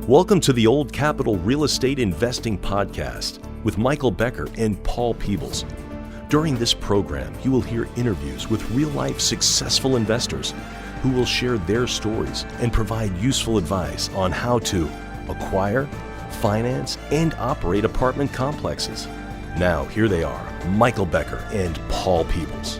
Welcome to the Old Capital Real Estate Investing Podcast with Michael Becker and Paul Peebles. During this program, you will hear interviews with real-life successful investors who will share their stories and provide useful advice on how to acquire, finance, and operate apartment complexes. Now, here they are, Michael Becker and Paul Peebles.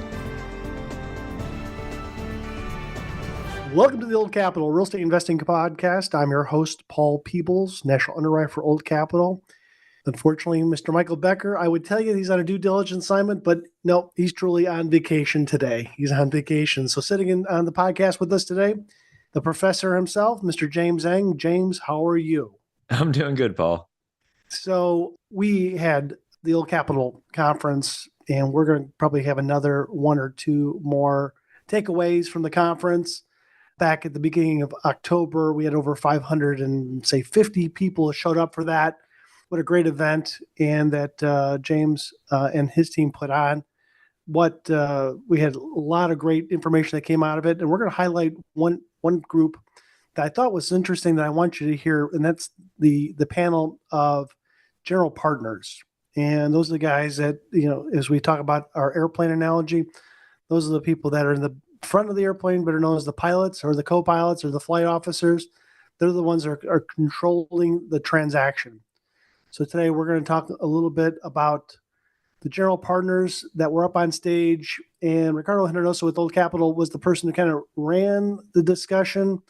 Welcome to the Old Capital Real Estate Investing Podcast. I'm your host, Paul Peebles, National Underwriter for Old Capital. Unfortunately, Mr. Michael Becker, I would tell you he's on a due diligence assignment, but no, he's truly on vacation today. He's on vacation. So sitting in on the podcast with us today, the professor himself, Mr. James Eng. James, how are you? I'm doing good, Paul. So we had the Old Capital Conference, and we're going to probably have another one or two more takeaways from the conference. Back at the beginning of October, we had over 550 people showed up for that. What a great event, and that James and his team put on. We had a lot of great information that came out of it, and we're going to highlight one group that I thought was interesting that I want you to hear, and that's the panel of general partners. And those are the guys that, as we talk about our airplane analogy, those are the people that are in the front of the airplane, better known as the pilots or the co-pilots or the flight officers. They're the ones that are controlling the transaction. So today we're going to talk a little bit about the general partners that were up on stage. And Ricardo Henderson with Old Capital was the person who kind of ran the discussion.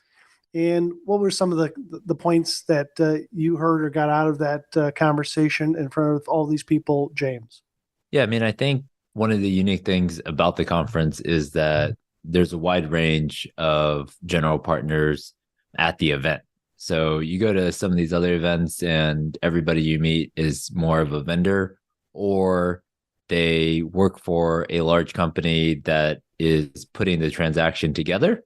And what were some of the points that you heard or got out of that conversation in front of all these people, James? Yeah, I think one of the unique things about the conference is that there's a wide range of general partners at the event. So you go to some of these other events and everybody you meet is more of a vendor, or they work for a large company that is putting the transaction together.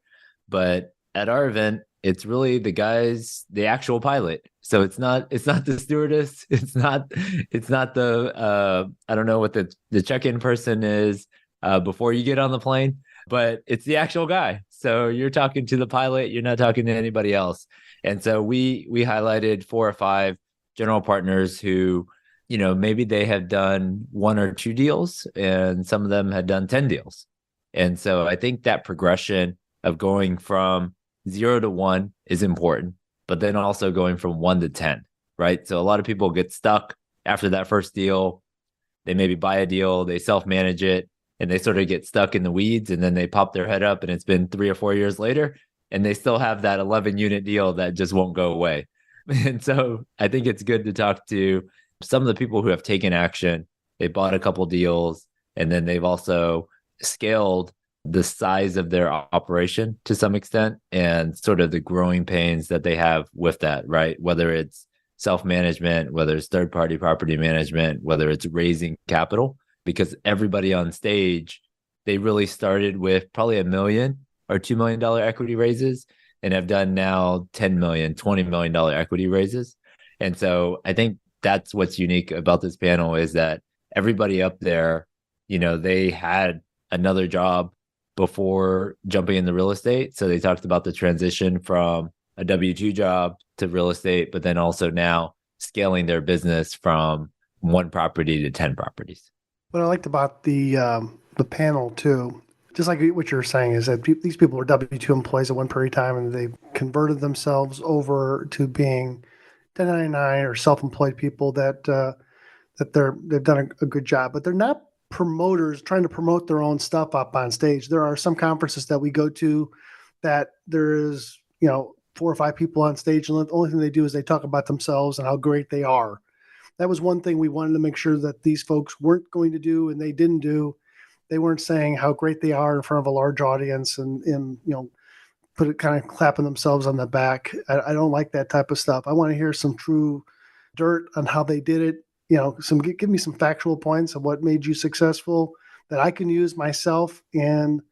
But at our event, it's really the guys, the actual pilot. So it's not the stewardess. It's not the, I don't know what the check-in person is before you get on the plane, but it's the actual guy. So you're talking to the pilot, you're not talking to anybody else. And so we highlighted 4 or 5 general partners who, maybe they have done 1 or 2 deals, and some of them had done 10 deals. And so I think that progression of going from 0 to 1 is important, but then also going from 1 to 10, right? So a lot of people get stuck after that first deal. They maybe buy a deal, they self-manage it, and they sort of get stuck in the weeds, and then they pop their head up and it's been 3 or 4 years later, and they still have that 11 unit deal that just won't go away. And so I think it's good to talk to some of the people who have taken action. They bought a couple deals, and then they've also scaled the size of their operation to some extent, and sort of the growing pains that they have with that, right? Whether it's self-management, whether it's third-party property management, whether it's raising capital, because everybody on stage, they really started with probably $1 million or $2 million equity raises and have done now $10 million, $20 million equity raises. And so I think that's what's unique about this panel is that everybody up there, they had another job before jumping into real estate. So they talked about the transition from a W-2 job to real estate, but then also now scaling their business from 1 property to 10 properties. What I liked about the panel too, just like what you're saying, is that these people were W-2 employees at one period of time, and they've converted themselves over to being 1099 or self-employed people that they've done a good job, but they're not promoters trying to promote their own stuff up on stage. There are some conferences that we go to that there is, 4 or 5 people on stage, and the only thing they do is they talk about themselves and how great they are. That was one thing we wanted to make sure that these folks weren't going to do, and they didn't do. They weren't saying how great they are in front of a large audience and put it kind of clapping themselves on the back. I don't like that type of stuff. I want to hear some true dirt on how they did it. Give me some factual points of what made you successful that I can use myself. And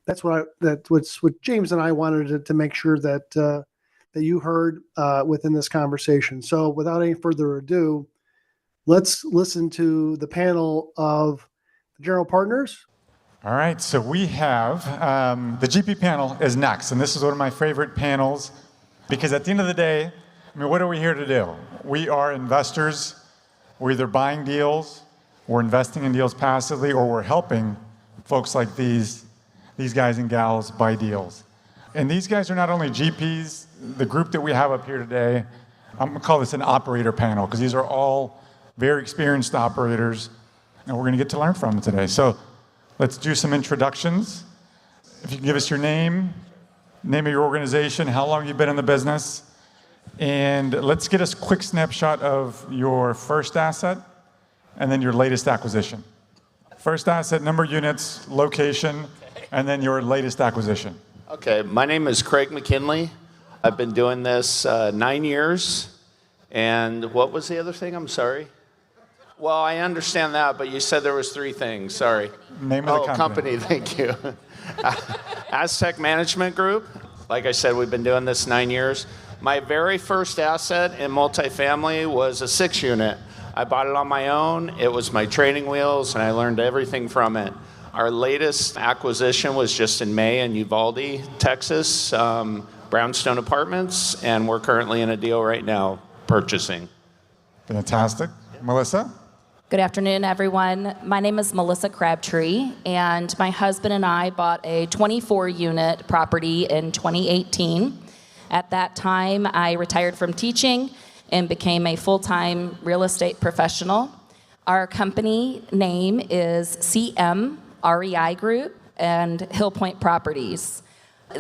that's what James and I wanted to make sure that you heard within this conversation. So without any further ado, let's listen to the panel of the general partners. All right, so we have the GP panel is next, and this is one of my favorite panels because at the end of the day, I mean, what are we here to do? We are investors. We're either buying deals, we're investing in deals passively, or we're helping folks like these guys and gals buy deals. And these guys are not only GPs, the group that we have up here today, I'm gonna call this an operator panel, because these are all very experienced operators, and we're gonna get to learn from them today. So let's do some introductions. If you can give us your name of your organization, how long you've been in the business, and let's get a quick snapshot of your first asset and then your latest acquisition. First asset, number of units, location, and then your latest acquisition. Okay, my name is Craig McKinley. I've been doing this 9 years. And what was the other thing? I'm sorry. Well, I understand that, but you said there was 3 things. Sorry. Name of the company. Thank you. Aztec Management Group. Like I said, we've been doing this 9 years. My very first asset in multifamily was a 6-unit. I bought it on my own. It was my training wheels, and I learned everything from it. Our latest acquisition was just in May in Uvalde, Texas, Brownstone Apartments, and we're currently in a deal right now purchasing. Fantastic. Melissa? Good afternoon, everyone. My name is Melissa Crabtree, and my husband and I bought a 24-unit property in 2018. At that time, I retired from teaching and became a full-time real estate professional. Our company name is CM REI Group and Hill Point Properties.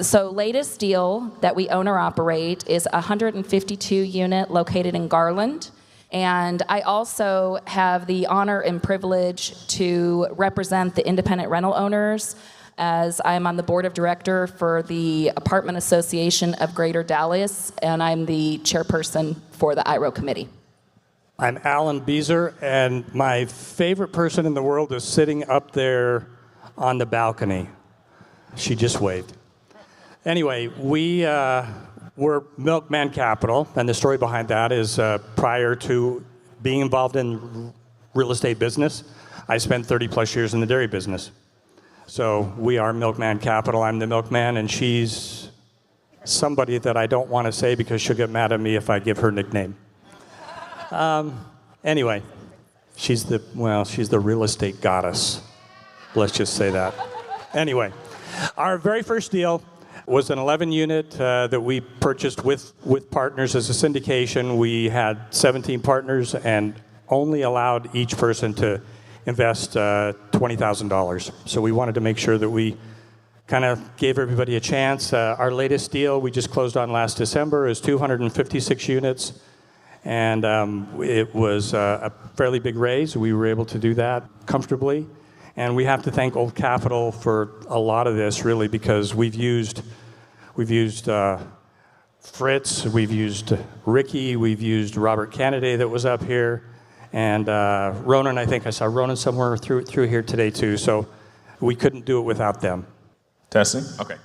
So latest deal that we own or operate is a 152-unit located in Garland. And I also have the honor and privilege to represent the independent rental owners, as I'm on the board of director for the Apartment Association of Greater Dallas, and I'm the chairperson for the IRO committee. I'm Alan Beezer, and my favorite person in the world is sitting up there on the balcony. She just waved. Anyway, we're Milkman Capital, and the story behind that is prior to being involved in real estate business, I spent 30 plus years in the dairy business. So we are Milkman Capital. I'm the milkman, and she's somebody that I don't want to say because she'll get mad at me if I give her nickname. Anyway, she's the real estate goddess. Let's just say that. Anyway, our very first deal was an 11-unit that we purchased with partners as a syndication. We had 17 partners and only allowed each person to invest $20,000. So we wanted to make sure that we kind of gave everybody a chance. Our latest deal we just closed on last December is 256 units. And it was a fairly big raise. We were able to do that comfortably. And we have to thank Old Capital for a lot of this, really, because we've used Fritz, we've used Ricky, we've used Robert Kennedy that was up here, and Ronan. I think I saw Ronan somewhere through here today too. So we couldn't do it without them. Testing. Okay.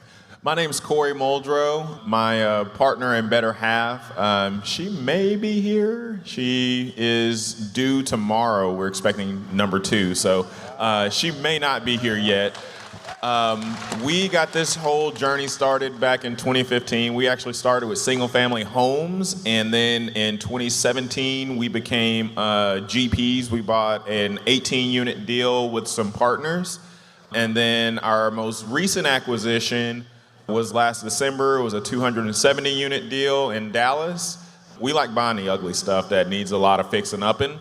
My name is Corey Muldrow. My partner and better half, she may be here. She is due tomorrow. We're expecting number 2, so she may not be here yet. We got this whole journey started back in 2015. We actually started with single-family homes, and then in 2017, we became GPs. We bought an 18-unit deal with some partners, and then our most recent acquisition was last December. It was a 270-unit deal in Dallas. We like buying the ugly stuff that needs a lot of fixing up in.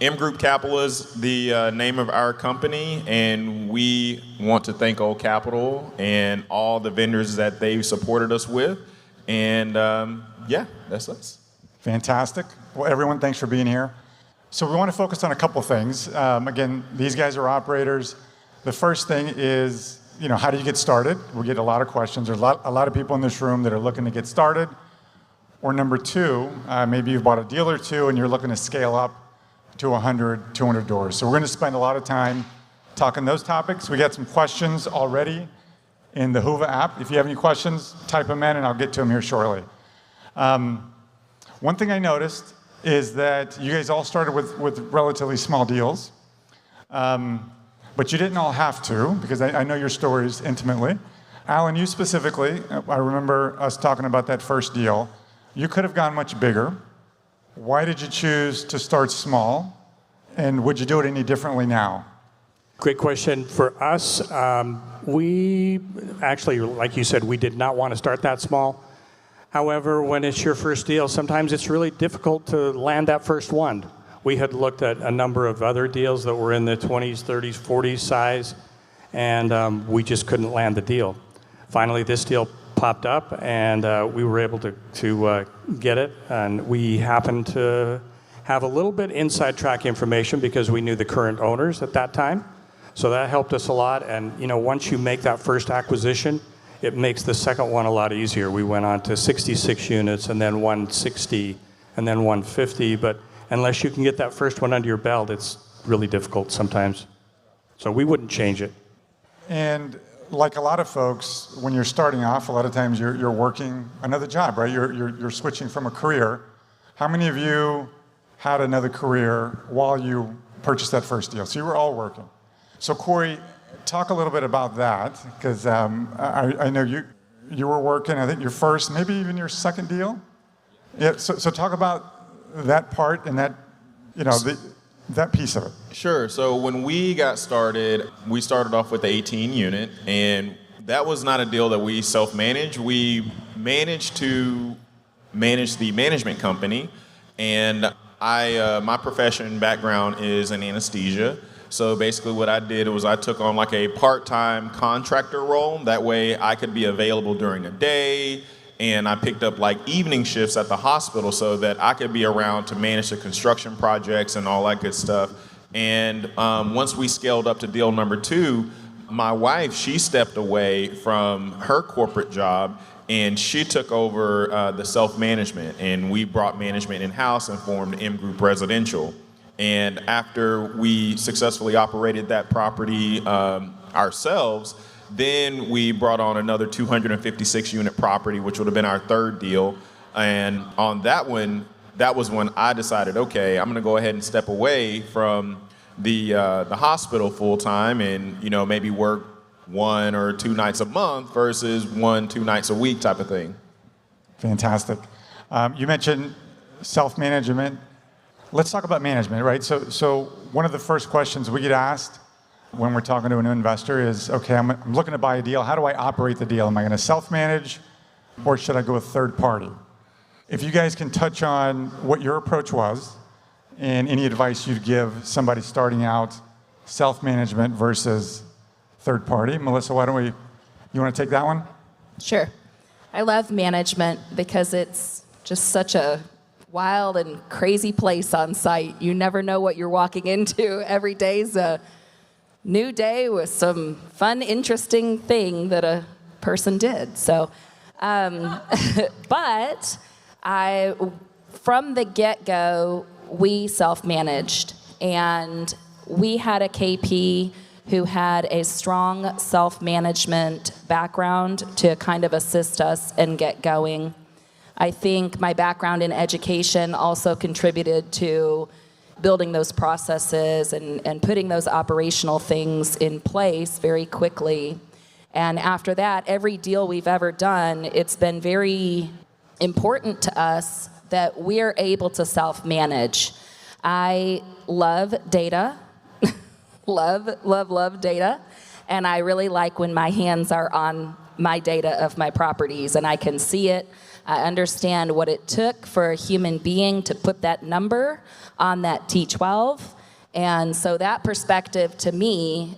M Group Capital is the name of our company, and we want to thank Old Capital and all the vendors that they've supported us with. And yeah, that's us. Fantastic. Well, everyone, thanks for being here. So we want to focus on a couple things. Again, these guys are operators. The first thing is, how do you get started? We get a lot of questions. There's a lot of people in this room that are looking to get started. Or number 2, maybe you've bought a deal or 2 and you're looking to scale up to 100, 200 doors. So we're going to spend a lot of time talking those topics. We got some questions already in the Hoover app. If you have any questions, type them in and I'll get to them here shortly. One thing I noticed is that you guys all started with relatively small deals. But you didn't all have to, because I know your stories intimately. Alan, you specifically, I remember us talking about that first deal. You could have gone much bigger. Why did you choose to start small? And would you do it any differently now? Great question. For us, we actually, like you said, we did not want to start that small. However, when it's your first deal, sometimes it's really difficult to land that first one. We had looked at a number of other deals that were in the 20s, 30s, 40s size, and we just couldn't land the deal. Finally, this deal popped up, and we were able to get it, and we happened to have a little bit inside track information because we knew the current owners at that time. So that helped us a lot, and once you make that first acquisition, it makes the second one a lot easier. We went on to 66 units, and then 160, and then 150, but unless you can get that first one under your belt, it's really difficult sometimes. So we wouldn't change it. And like a lot of folks, when you're starting off, a lot of times you're working another job, right? You're switching from a career. How many of you had another career while you purchased that first deal? So you were all working. So Corey, talk a little bit about that, because I know you were working, I think your first, maybe even your second deal? Yeah, so talk about that part and that, that piece of it. Sure. So when we got started, we started off with the 18 unit, and that was not a deal that we self-managed. We managed to manage the management company, and my profession background is in anesthesia. So basically what I did was I took on like a part-time contractor role. That way I could be available during the day, and I picked up like evening shifts at the hospital so that I could be around to manage the construction projects and all that good stuff. And once we scaled up to deal number 2, my wife, she stepped away from her corporate job and she took over the self-management, and we brought management in-house and formed M Group Residential. And after we successfully operated that property ourselves, then we brought on another 256 unit property, which would have been our third deal. And on that one, that was when I decided, okay, I'm gonna go ahead and step away from the hospital full time and maybe work 1 or 2 nights a month versus 1-2 nights a week type of thing. Fantastic. You mentioned self-management. Let's talk about management, right? So one of the first questions we get asked when we're talking to a new investor is, okay, I'm looking to buy a deal. How do I operate the deal? Am I going to self-manage, or should I go with third party? If you guys can touch on what your approach was and any advice you'd give somebody starting out, self-management versus third party. Melissa, you want to take that one? Sure. I love management because it's just such a wild and crazy place on site. You never know what you're walking into. Every day's a new day with some fun, interesting thing that a person did. So, but from the get-go, we self-managed, and we had a KP who had a strong self-management background to kind of assist us and get going. I think my background in education also contributed to building those processes and putting those operational things in place very quickly. And after that, every deal we've ever done, it's been very important to us that we're able to self-manage. I love data, love data, and I really like when my hands are on my data of my properties and I can see it. I understand what it took for a human being to put that number on that T12. And so that perspective to me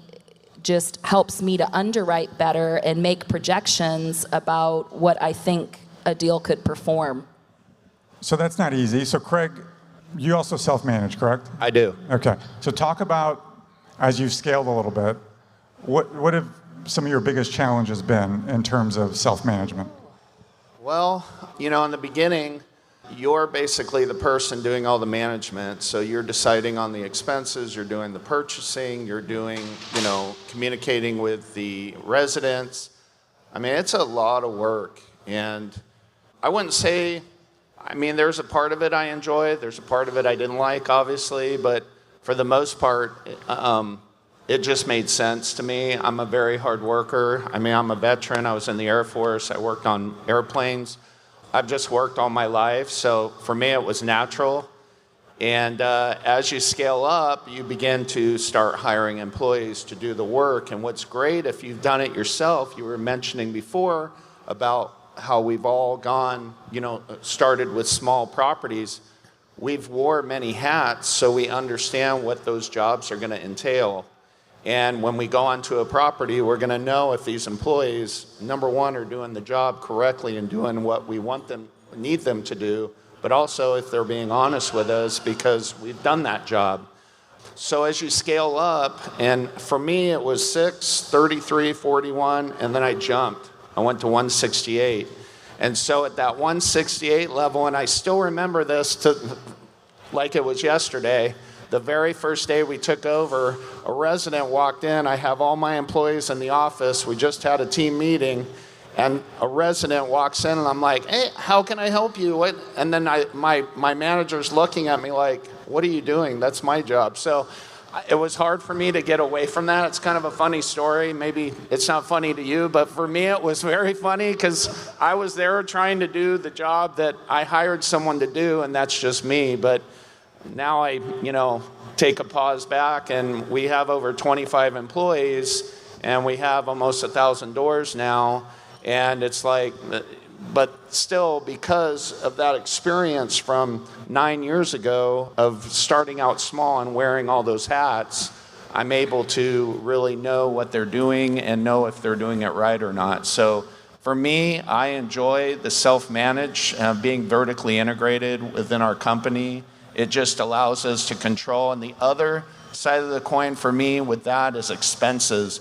just helps me to underwrite better and make projections about what I think a deal could perform. So that's not easy. So Craig, you also self-manage, correct? I do. Okay. So talk about, as you've scaled a little bit, what have some of your biggest challenges been in terms of self-management? Well, in the beginning, you're basically the person doing all the management. So you're deciding on the expenses, you're doing the purchasing, you're doing, communicating with the residents. I mean, it's a lot of work. And I wouldn't say, there's a part of it I enjoy, there's a part of it I didn't like, obviously, but for the most part, it just made sense to me. I'm a very hard worker. I'm a veteran. I was in the Air Force. I worked on airplanes I've just worked all my life, so for me it was natural. And as you scale up, you begin to start hiring employees to do the work. And what's great, if you've done it yourself, you were mentioning before about how we've all gone, started with small properties. We've wore many hats, so we understand what those jobs are going to entail. And when we go onto a property, we're going to know if these employees, number one, are doing the job correctly and doing what we need them to do, but also if they're being honest with us because we've done that job. So as you scale up, and for me it was 6, 33, 41, and then I jumped. I went to 168. And so at that 168 level, and I still remember this like it was yesterday, the very first day we took over, a resident walked in. I have all my employees in the office. We just had a team meeting. And a resident walks in, and I'm like, hey, how can I help you? And then my manager's looking at me like, what are you doing? That's my job. So it was hard for me to get away from that. It's kind of a funny story. Maybe it's not funny to you, but for me it was very funny because I was there trying to do the job that I hired someone to do, and that's just me. But now I, take a pause back, and we have over 25 employees, and we have almost 1,000 doors now. And it's like, but still, because of that experience from 9 years ago of starting out small and wearing all those hats, I'm able to really know what they're doing and know if they're doing it right or not. So for me, I enjoy the self-manage, being vertically integrated within our company. It just allows us to control. And the other side of the coin for me with that is expenses.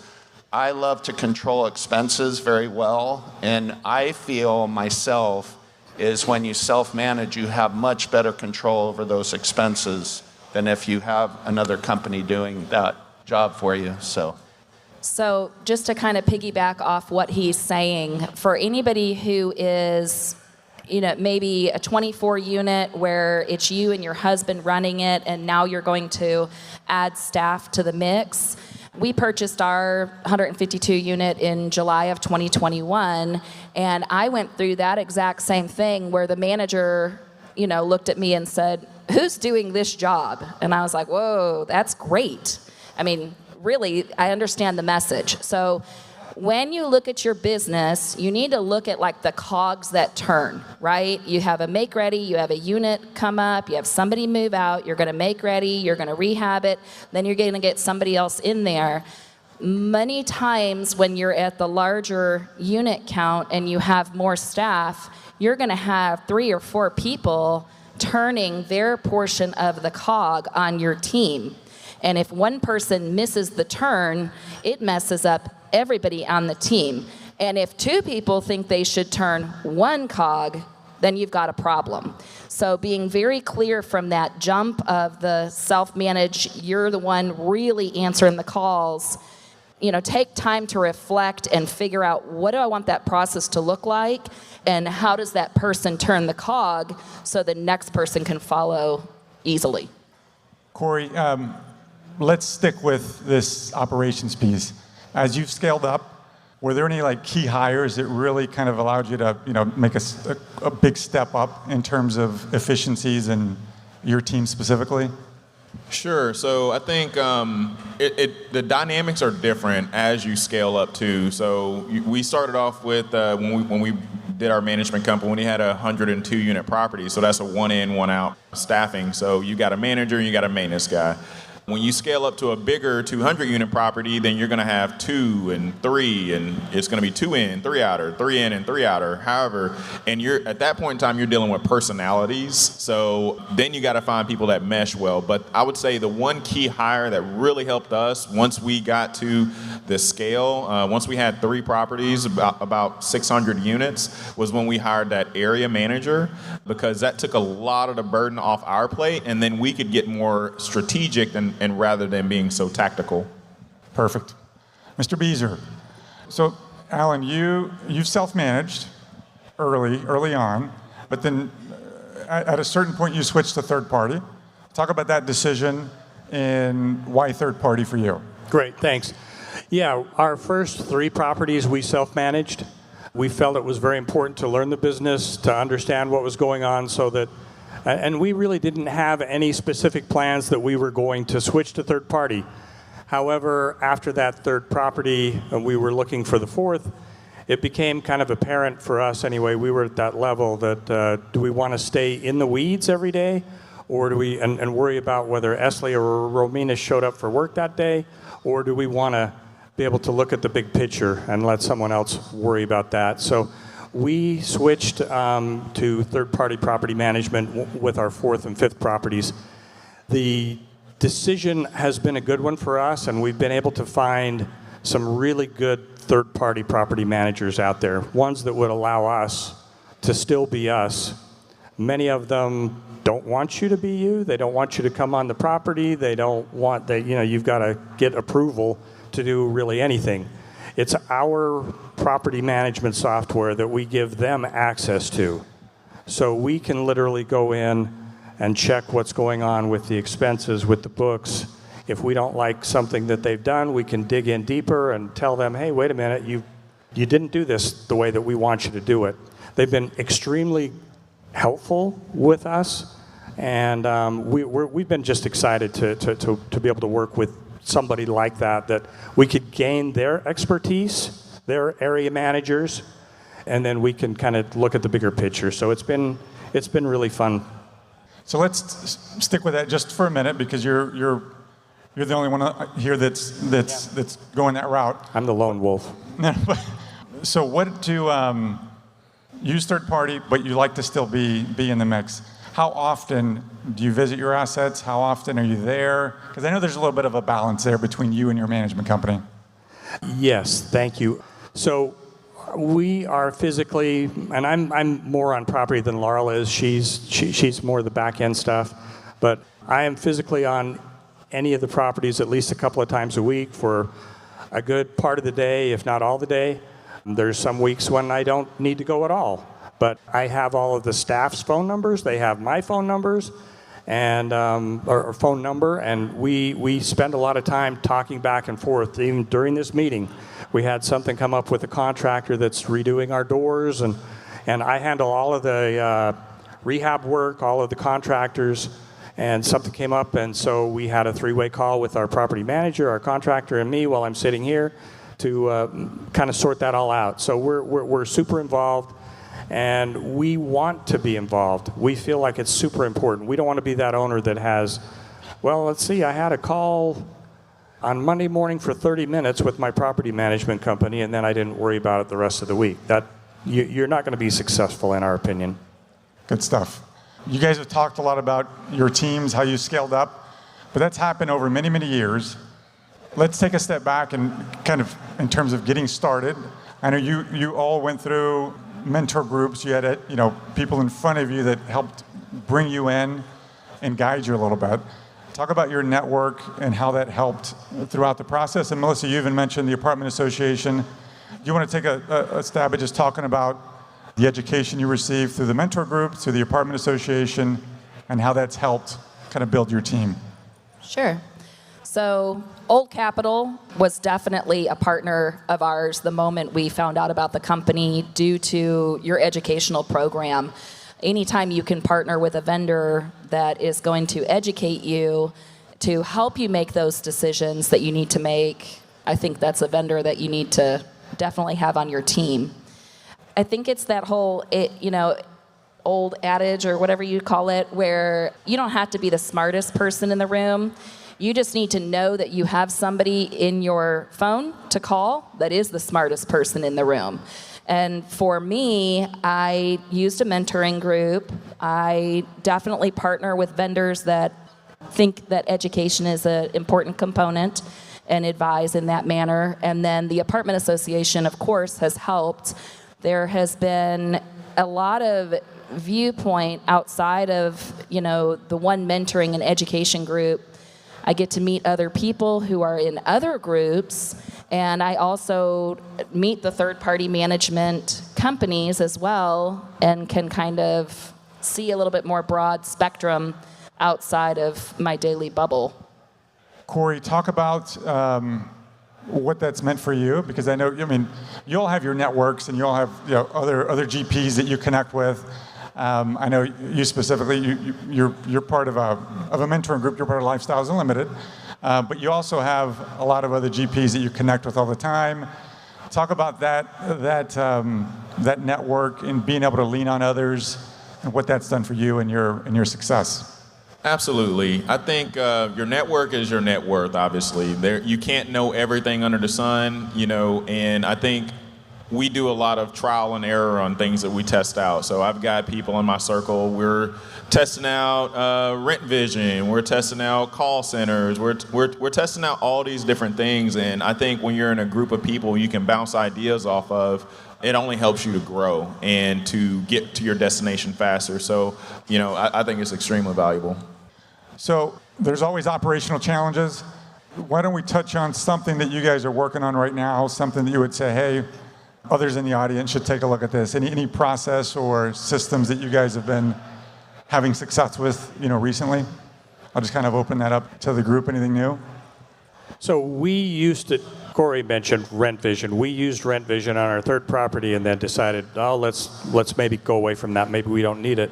I love to control expenses very well, and I feel myself is when you self-manage, you have much better control over those expenses than if you have another company doing that job for you. So just to kind of piggyback off what he's saying, for anybody who is, maybe a 24 unit where it's you and your husband running it, and now you're going to add staff to the mix. We purchased our 152 unit in July of 2021, and I went through that exact same thing where the manager, looked at me and said, who's doing this job? And I was like, whoa, that's great. I mean, really, I understand the message. So when you look at your business, you need to look at like the cogs that turn, right? You have a make ready, you have a unit come up, you have somebody move out, you're gonna make ready, you're gonna rehab it, then you're gonna get somebody else in there. Many times when you're at the larger unit count and you have more staff, you're gonna have 3 or 4 people turning their portion of the cog on your team. And if one person misses the turn, it messes up everybody on the team. And if 2 people think they should turn 1 cog, then you've got a problem. So being very clear from that jump of the self-manage, you're the one really answering the calls. Take time to reflect and figure out what do I want that process to look like, and how does that person turn the cog so the next person can follow easily. Corey, let's stick with this operations piece. As you've scaled up, were there any key hires that really kind of allowed you to make a big step up in terms of efficiencies and your team specifically? Sure. So I think the dynamics are different as you scale up too. So we started off with when we did our management company, when we had 102 unit property. So that's a 1 in, 1 out staffing. So you got a manager, you got a maintenance guy. When you scale up to a bigger 200 unit property, then you're going to have 2 and 3, and it's going to be 2 in, 3 outer, 3 in and 3 outer. However, and you're at that point in time, you're dealing with personalities. So then you got to find people that mesh well. But I would say the one key hire that really helped us once we got to the scale, once we had 3 properties, about 600 units, was when we hired that area manager, because that took a lot of the burden off our plate, and then we could get more strategic and rather than being so tactical. Perfect. Mr. Beezer. So, Alan, you've self-managed early on, but then at a certain point you switched to third party. Talk about that decision and why third party for you. Great, thanks. Yeah, our first 3 properties we self-managed. We felt it was very important to learn the business, to understand what was going on so that, and we really didn't have any specific plans that we were going to switch to third party. However, after that third property, we were looking for the fourth. It became kind of apparent for us anyway, we were at that level that do we want to stay in the weeds every day, or do we, and worry about whether Esley or Romina showed up for work that day, or do we want to be able to look at the big picture and let someone else worry about that? So we switched to third-party property management with our fourth and fifth properties. The decision has been a good one for us, and we've been able to find some really good third-party property managers out there, ones that would allow us to still be us. Many of them don't want you to be you. They don't want you to come on the property. They don't want, you've got to get approval to do really anything. It's our property management software that we give them access to. So we can literally go in and check what's going on with the expenses, with the books. If we don't like something that they've done, we can dig in deeper and tell them, hey, wait a minute, you didn't do this the way that we want you to do it. They've been extremely helpful with us, and we've been just excited to be able to work with somebody like that we could gain their expertise, their area managers, and then we can kind of look at the bigger picture. So it's been really fun. So let's stick with that just for a minute, because you're the only one here that's going that route. I'm the lone wolf. So what to use third party, but you like to still be in the mix? How often do you visit your assets? How often are you there? Because I know there's a little bit of a balance there between you and your management company. Yes, thank you. So we are physically, and I'm more on property than Laurel is. She's more the back end stuff, but I am physically on any of the properties at least a couple of times a week for a good part of the day, if not all the day. There's some weeks when I don't need to go at all, but I have all of the staff's phone numbers. They have my phone numbers and or phone number, and we spend a lot of time talking back and forth. Even during this meeting, we had something come up with a contractor that's redoing our doors, and I handle all of the rehab work, all of the contractors, and something came up, and so we had a three-way call with our property manager, our contractor, and me while I'm sitting here to kind of sort that all out. So we're super involved, and we want to be involved. We feel like it's super important. We don't want to be that owner that has, well, let's see, I had a call on Monday morning for 30 minutes with my property management company, and then I didn't worry about it the rest of the week. You're not going to be successful, in our opinion. Good stuff. You guys have talked a lot about your teams, how you scaled up, but that's happened over many, many years. Let's take a step back and kind of, in terms of getting started, I know you all went through mentor groups. You had people in front of you that helped bring you in and guide you a little bit. Talk about your network and how that helped throughout the process. And Melissa, you even mentioned the apartment association. Do you want to take a stab at just talking about the education you received through the mentor group, through the apartment association, and how that's helped kind of build your team? Sure. So Old Capital was definitely a partner of ours the moment we found out about the company due to your educational program. Anytime you can partner with a vendor that is going to educate you to help you make those decisions that you need to make, I think that's a vendor that you need to definitely have on your team. I think it's that whole, old adage or whatever you call it, where you don't have to be the smartest person in the room. You just need to know that you have somebody in your phone to call that is the smartest person in the room. And for me, I used a mentoring group. I definitely partner with vendors that think that education is an important component and advise in that manner. And then the apartment association, of course, has helped. There has been a lot of viewpoint outside of, the one mentoring and education group. I get to meet other people who are in other groups, and I also meet the third-party management companies as well and can kind of see a little bit more broad spectrum outside of my daily bubble. Corey, talk about what that's meant for you, because I know, I mean, you'll have your networks and you'll have other GPs that you connect with. I know you specifically, you're part of a mentoring group. You're part of Lifestyles Unlimited, but you also have a lot of other GPs that you connect with all the time. Talk about that network and being able to lean on others, and what that's done for you and your success. Absolutely. I think your network is your net worth, obviously. You can't know everything under the sun, and I think we do a lot of trial and error on things that we test out. So I've got people in my circle. We're testing out Rent Vision. We're testing out call centers. We're testing out all these different things. And I think when you're in a group of people you can bounce ideas off of, it only helps you to grow and to get to your destination faster. So, I think it's extremely valuable. So there's always operational challenges. Why don't we touch on something that you guys are working on right now, something that you would say, hey, others in the audience should take a look at this. Any process or systems that you guys have been having success with, recently? I'll just kind of open that up to the group. Anything new? So we used to, Corey mentioned Rent Vision. We used Rent Vision on our third property and then decided, let's maybe go away from that. Maybe we don't need it.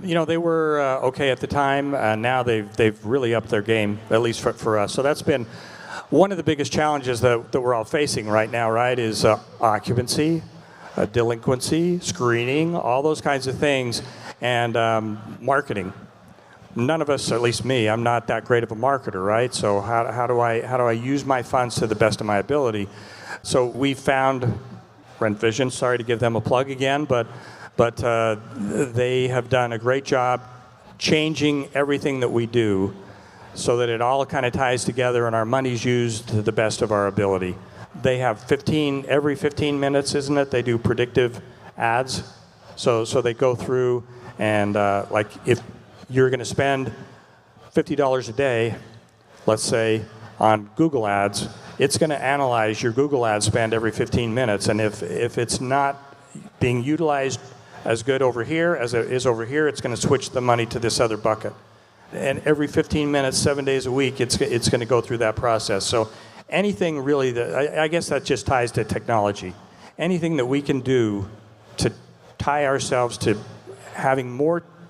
They were okay at the time. Now they've really upped their game, at least for us. So that's been one of the biggest challenges that we're all facing right now, right, is occupancy, delinquency, screening, all those kinds of things, and marketing. None of us, at least me, I'm not that great of a marketer, right? So how do I use my funds to the best of my ability? So we found Rent Vision. Sorry to give them a plug again, but they have done a great job changing everything that we do so that it all kind of ties together and our money's used to the best of our ability. They have every 15 minutes, isn't it? They do predictive ads. So they go through and like if you're going to spend $50 a day, let's say, on Google Ads, it's going to analyze your Google ad spend every 15 minutes. And if it's not being utilized as good over here as it is over here, it's going to switch the money to this other bucket. And every 15 minutes, 7 days a week, it's going to go through that process. So anything really I guess that just ties to technology. Anything that we can do to tie ourselves to having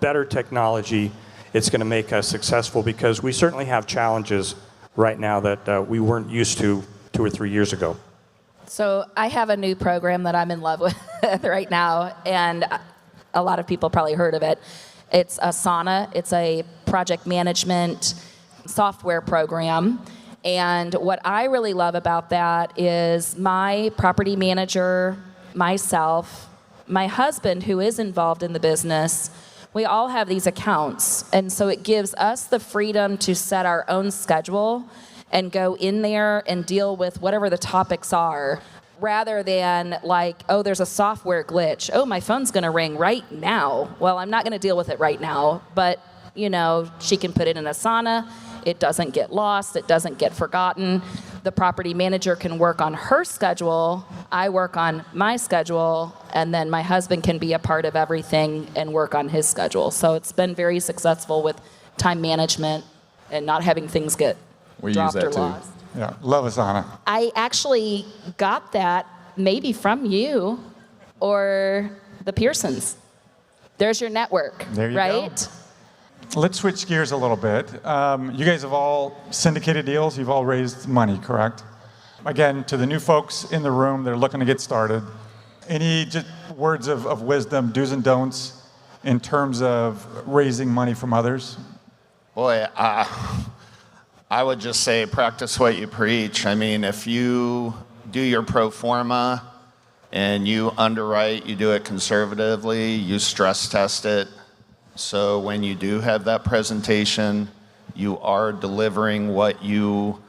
better technology, it's going to make us successful, because we certainly have challenges right now that we weren't used to 2 or 3 years ago. So I have a new program that I'm in love with right now, and a lot of people probably heard of it. It's Asana. It's a project management software program. And what I really love about that is my property manager, myself, my husband, who is involved in the business, we all have these accounts. And so it gives us the freedom to set our own schedule and go in there and deal with whatever the topics are, rather than like, oh, there's a software glitch. Oh, my phone's going to ring right now. Well, I'm not going to deal with it right now, but, she can put it in Asana. It doesn't get lost. It doesn't get forgotten. The property manager can work on her schedule. I work on my schedule, and then my husband can be a part of everything and work on his schedule. So it's been very successful with time management and not having things get dropped or lost. Yeah, love Asana. I actually got that maybe from you or the Pearsons. There's your network, there you right? Go. Let's switch gears a little bit. You guys have all syndicated deals. You've all raised money, correct? Again, to the new folks in the room, they're looking to get started. Any just words of wisdom, do's and don'ts, in terms of raising money from others? Boy, I would just say practice what you preach. I mean, if you do your pro forma and you underwrite, you do it conservatively, you stress test it. So when you do have that presentation, you are delivering what your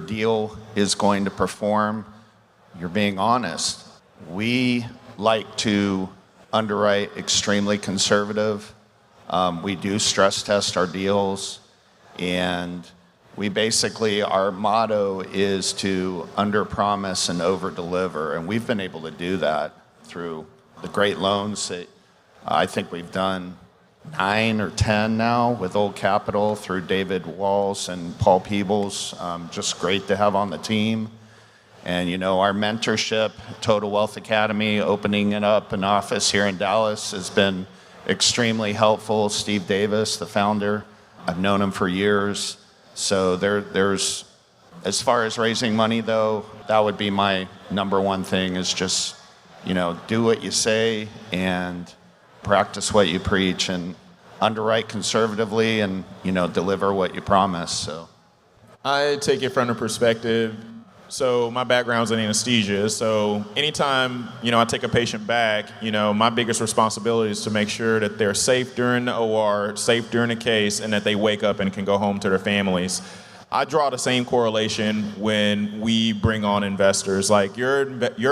deal is going to perform. You're being honest. We like to underwrite extremely conservative. We do stress test our deals, and we basically, our motto is to under-promise and over-deliver, and we've been able to do that through the great loans that I think we've done 9 or 10 now with Old Capital through David Walls and Paul Peebles. Just great to have on the team. And, you know, our mentorship, Total Wealth Academy, opening it up an office here in Dallas has been extremely helpful. Steve Davis, the founder, I've known him for years. So there's, as far as raising money though, that would be my number one thing is just, you know, do what you say and practice what you preach and underwrite conservatively and, you know, deliver what you promise. So I take it from the perspective. So my background's in anesthesia. So anytime, you know, I take a patient back, you know, my biggest responsibility is to make sure that they're safe during the OR, safe during the case, and that they wake up and can go home to their families. I draw the same correlation when we bring on investors. Like your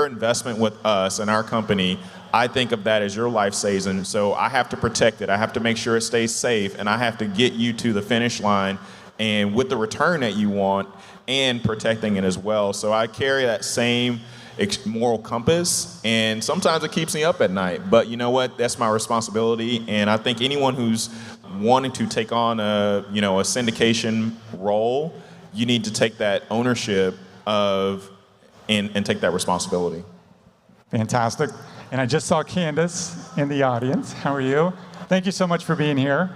investment with us and our company, I think of that as your life saving. So I have to protect it. I have to make sure it stays safe, and I have to get you to the finish line and with the return that you want and protecting it as well. So I carry that same moral compass, and sometimes it keeps me up at night. But you know what? That's my responsibility, and I think anyone who's wanting to take on a syndication role, you need to take that ownership of and take that responsibility. Fantastic. And I just saw Candace in the audience. How are you? Thank you so much for being here.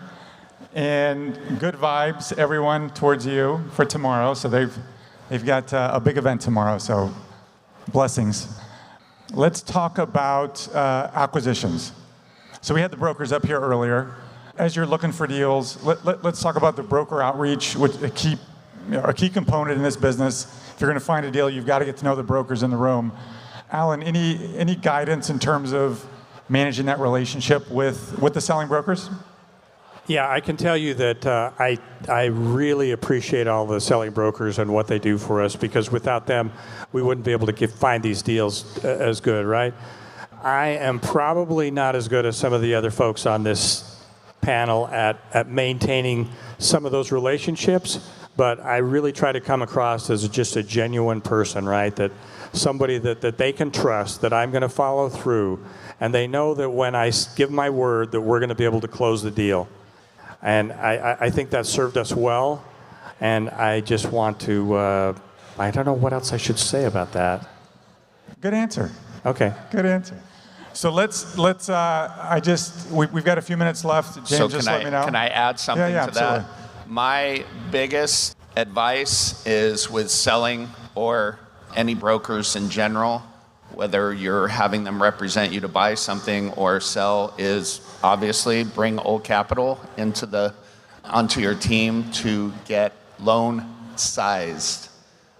And good vibes, everyone, towards you for tomorrow. So they've got a big event tomorrow, so blessings. Let's talk about acquisitions. So we had the brokers up here earlier. As you're looking for deals, let's talk about the broker outreach, which a key component in this business. If you're going to find a deal, you've got to get to know the brokers in the room. Alan, any guidance in terms of managing that relationship with the selling brokers? Yeah, I can tell you that I really appreciate all the selling brokers and what they do for us, because without them, we wouldn't be able to find these deals as good, right? I am probably not as good as some of the other folks on this panel at maintaining some of those relationships, but I really try to come across as just a genuine person, right? That somebody that they can trust, that I'm going to follow through, and they know that when I give my word that we're going to be able to close the deal. And I think that served us well, and I just want to, I don't know what else I should say about that. Good answer. Okay. Good answer. So let's we've got a few minutes left. James, so just let me know. Can I add something to absolutely. that? My biggest advice is with selling or any brokers in general, whether you're having them represent you to buy something or sell, is obviously bring Old Capital onto your team to get loan sized.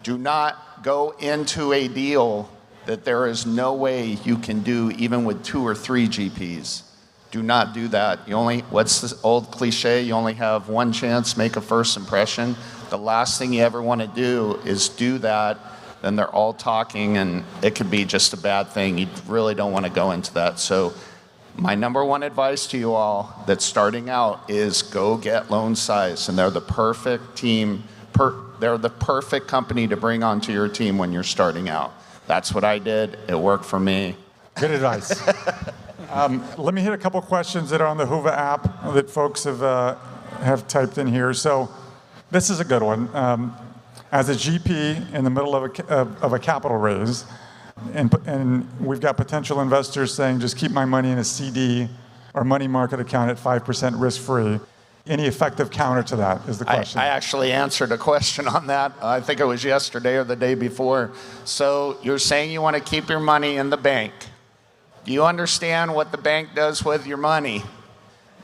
Do not go into a deal that there is no way you can do even with 2 or 3 GPs. Do not do that. What's the old cliche? You only have one chance, make a first impression. The last thing you ever want to do is do that. Then they're all talking, and it could be just a bad thing. You really don't want to go into that. So my number one advice to you all that's starting out is go get loan size, and they're the perfect team. They're the perfect company to bring onto your team when you're starting out. That's what I did. It worked for me. Good advice. Let me hit a couple questions that are on the Hoover app that folks have typed in here. So this is a good one. As a GP in the middle of a capital raise, and we've got potential investors saying, just keep my money in a CD or money market account at 5% risk-free. Any effective counter to that is the question. I actually answered a question on that. I think it was yesterday or the day before. So you're saying you want to keep your money in the bank. Do you understand what the bank does with your money?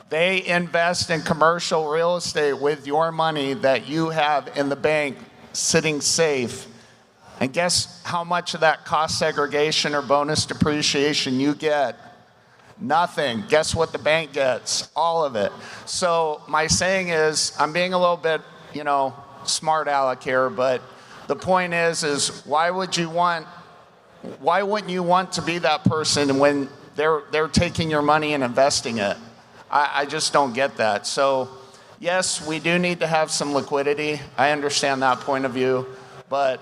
They invest in commercial real estate with your money that you have in the bank sitting safe. And guess how much of that cost segregation or bonus depreciation you get? Nothing. Guess what the bank gets? All of it. So my saying is, I'm being a little bit, smart aleck here, but the point is why wouldn't you want to be that person when they're taking your money and investing it? I just don't get that. So yes, we do need to have some liquidity. I understand that point of view, but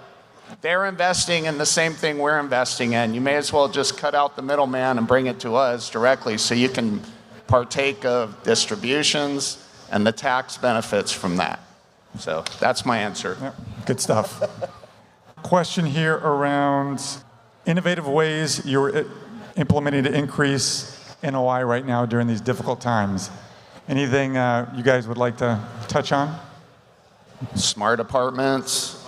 they're investing in the same thing we're investing in. You may as well just cut out the middleman and bring it to us directly so you can partake of distributions and the tax benefits from that. So that's my answer. Yeah, good stuff. Question here around innovative ways you're implementing to increase NOI right now during these difficult times. Anything you guys would like to touch on? Smart apartments.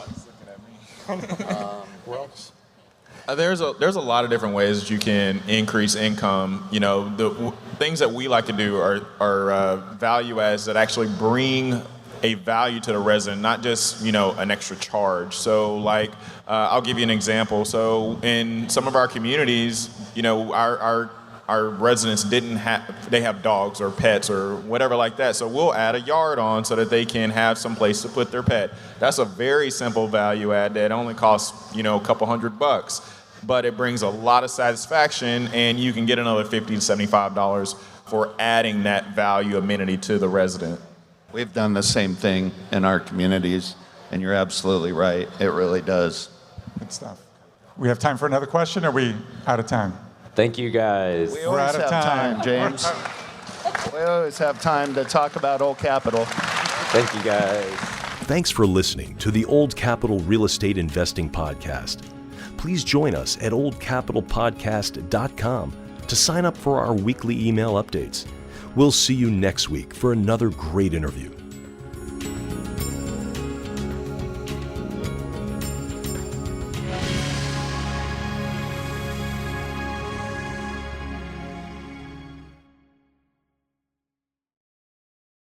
There's a lot of different ways that you can increase income. You know, the things that we like to do are value adds that actually bring a value to the resident, not just, you know, an extra charge. So like, I'll give you an example. So in some of our communities, you know, our residents they have dogs or pets or whatever like that. So we'll add a yard on so that they can have some place to put their pet. That's a very simple value add that only costs, you know, a couple $100, but it brings a lot of satisfaction, and you can get another $50 to $75 for adding that value amenity to the resident. We've done the same thing in our communities, and you're absolutely right. It really does. Good stuff. We have time for another question, or are we out of time? Thank you, guys. We always out of have time. time, James. We always have time to talk about Old Capitol. Thank you, guys. Thanks for listening to the Old Capital Real Estate Investing Podcast. Please join us at oldcapitalpodcast.com to sign up for our weekly email updates. We'll see you next week for another great interview.